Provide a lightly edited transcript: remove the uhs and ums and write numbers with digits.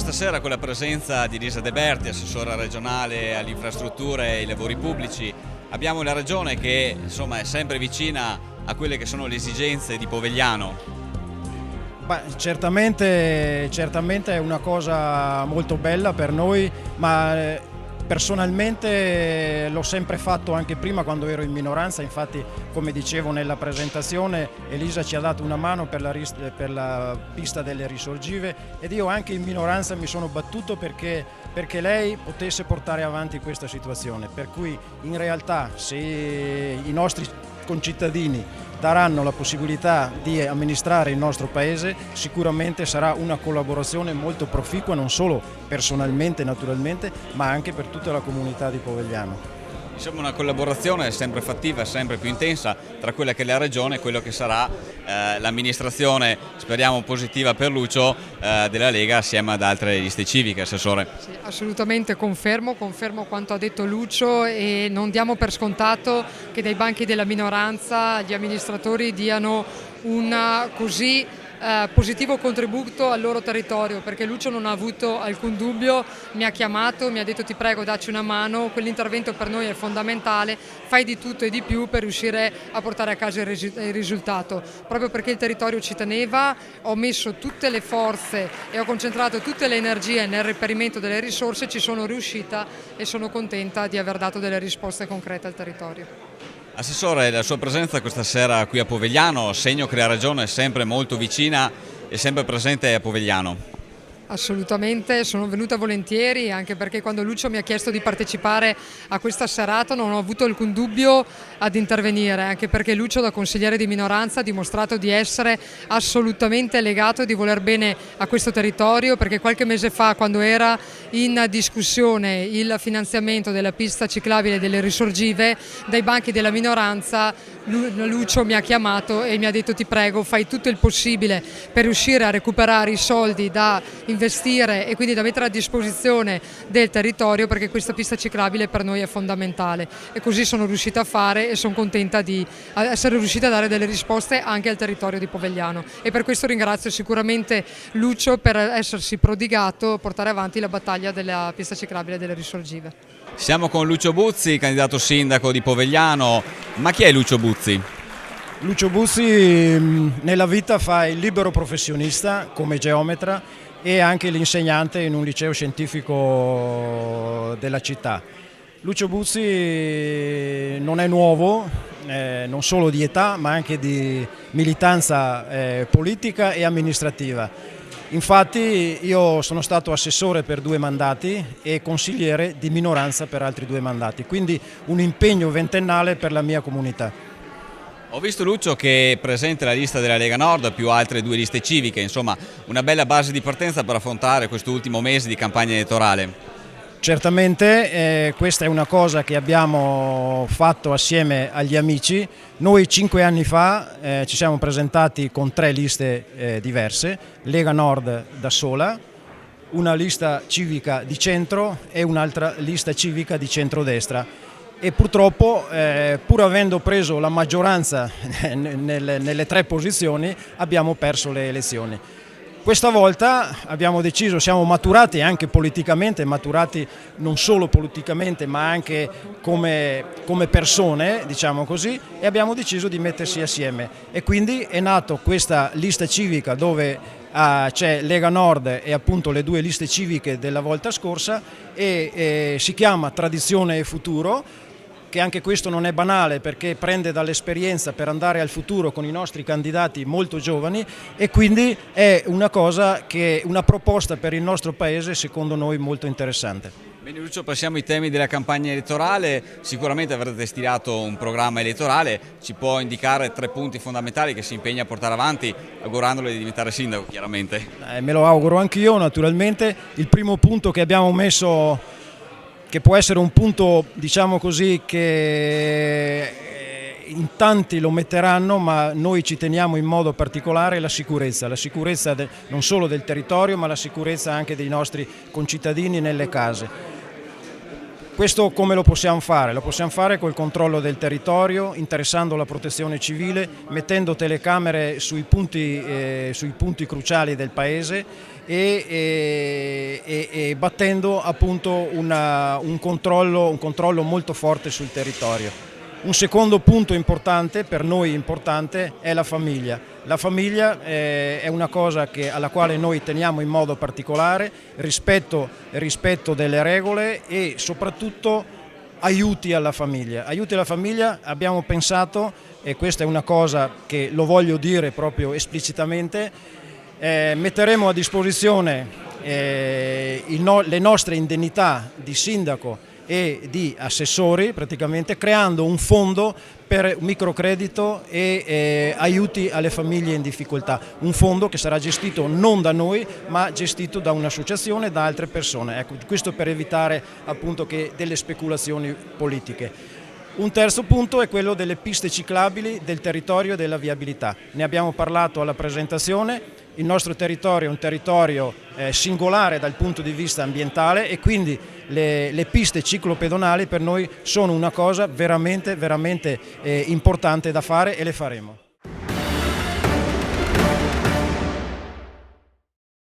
questa sera con la presenza di Lisa De Berti, assessora regionale alle infrastrutture e ai lavori pubblici. Abbiamo la regione che insomma è sempre vicina a quelle che sono le esigenze di Povegliano. Beh, certamente è una cosa molto bella per noi, ma personalmente l'ho sempre fatto anche prima quando ero in minoranza. Infatti, come dicevo nella presentazione, Elisa ci ha dato una mano per la pista delle risorgive, ed io anche in minoranza mi sono battuto perché lei potesse portare avanti questa situazione. Per cui in realtà, se i nostri concittadini daranno la possibilità di amministrare il nostro paese, sicuramente sarà una collaborazione molto proficua, non solo personalmente naturalmente, ma anche per tutta la comunità di Povegliano. Insomma, una collaborazione sempre fattiva, sempre più intensa tra quella che è la regione e quello che sarà l'amministrazione, speriamo positiva per Lucio, della Lega assieme ad altre liste civiche, Assessore. Sì, assolutamente confermo quanto ha detto Lucio, e non diamo per scontato che dai banchi della minoranza gli amministratori diano un così positivo contributo al loro territorio, perché Lucio non ha avuto alcun dubbio, mi ha chiamato, mi ha detto: ti prego, dacci una mano, quell'intervento per noi è fondamentale, fai di tutto e di più per riuscire a portare a casa il risultato. Proprio perché il territorio ci teneva, ho messo tutte le forze e ho concentrato tutte le energie nel reperimento delle risorse, ci sono riuscita e sono contenta di aver dato delle risposte concrete al territorio. Assessore, la sua presenza questa sera qui a Povegliano, segno che la regione è sempre molto vicina e sempre presente a Povegliano. Assolutamente, sono venuta volentieri, anche perché quando Lucio mi ha chiesto di partecipare a questa serata non ho avuto alcun dubbio ad intervenire, anche perché Lucio, da consigliere di minoranza, ha dimostrato di essere assolutamente legato e di voler bene a questo territorio, perché qualche mese fa, quando era in discussione il finanziamento della pista ciclabile delle risorgive, dai banchi della minoranza Lucio mi ha chiamato e mi ha detto: ti prego, fai tutto il possibile per riuscire a recuperare i soldi da investire e quindi da mettere a disposizione del territorio, perché questa pista ciclabile per noi è fondamentale, e così sono riuscita a fare e sono contenta di essere riuscita a dare delle risposte anche al territorio di Povegliano, e per questo ringrazio sicuramente Lucio per essersi prodigato a portare avanti la battaglia della pista ciclabile delle risorgive. Siamo con Lucio Buzzi, candidato sindaco di Povegliano. Ma chi è Lucio Buzzi? Lucio Buzzi nella vita fa il libero professionista come geometra e anche l'insegnante in un liceo scientifico della città. Lucio Buzzi non è nuovo, non solo di età ma anche di militanza politica e amministrativa. Infatti io sono stato assessore per 2 mandati e consigliere di minoranza per altri 2 mandati, quindi un impegno ventennale per la mia comunità. Ho visto, Lucio, che è presente la lista della Lega Nord più altre 2 liste civiche, insomma una bella base di partenza per affrontare quest'ultimo mese di campagna elettorale. Certamente questa è una cosa che abbiamo fatto assieme agli amici. Noi 5 anni fa ci siamo presentati con 3 liste diverse: Lega Nord da sola, una lista civica di centro e un'altra lista civica di centrodestra, e purtroppo pur avendo preso la maggioranza nelle 3 posizioni abbiamo perso le elezioni. Questa volta abbiamo deciso, siamo maturati anche politicamente, maturati non solo politicamente ma anche come persone, diciamo così, e abbiamo deciso di mettersi assieme, e quindi è nato questa lista civica dove c'è Lega Nord e appunto le 2 liste civiche della volta scorsa, e si chiama Tradizione e Futuro, che anche questo non è banale perché prende dall'esperienza per andare al futuro con i nostri candidati molto giovani, e quindi è una proposta per il nostro paese secondo noi molto interessante. Bene Lucio, passiamo ai temi della campagna elettorale. Sicuramente avrete stilato un programma elettorale, ci può indicare 3 punti fondamentali che si impegna a portare avanti, augurandole di diventare sindaco chiaramente? Me lo auguro anch'io naturalmente. Il primo punto che abbiamo messo, che può essere un punto, diciamo così, che in tanti lo metteranno, ma noi ci teniamo in modo particolare, la sicurezza non solo del territorio ma la sicurezza anche dei nostri concittadini nelle case. Questo come lo possiamo fare? Lo possiamo fare col controllo del territorio, interessando la protezione civile, mettendo telecamere sui punti cruciali del paese e battendo appunto un controllo molto forte sul territorio. Un secondo punto importante, per noi importante, è la famiglia. La famiglia è una cosa alla quale noi teniamo in modo particolare, rispetto delle regole e soprattutto aiuti alla famiglia. Aiuti alla famiglia abbiamo pensato, e questa è una cosa che lo voglio dire proprio esplicitamente, metteremo a disposizione le nostre indennità di sindaco e di assessori, praticamente creando un fondo per microcredito e aiuti alle famiglie in difficoltà, un fondo che sarà gestito non da noi ma gestito da un'associazione e da altre persone, ecco, questo per evitare appunto delle speculazioni politiche. Un terzo punto è quello delle piste ciclabili del territorio e della viabilità. Ne abbiamo parlato alla presentazione. Il nostro territorio è un territorio singolare dal punto di vista ambientale e quindi le piste ciclopedonali per noi sono una cosa veramente importante da fare e le faremo.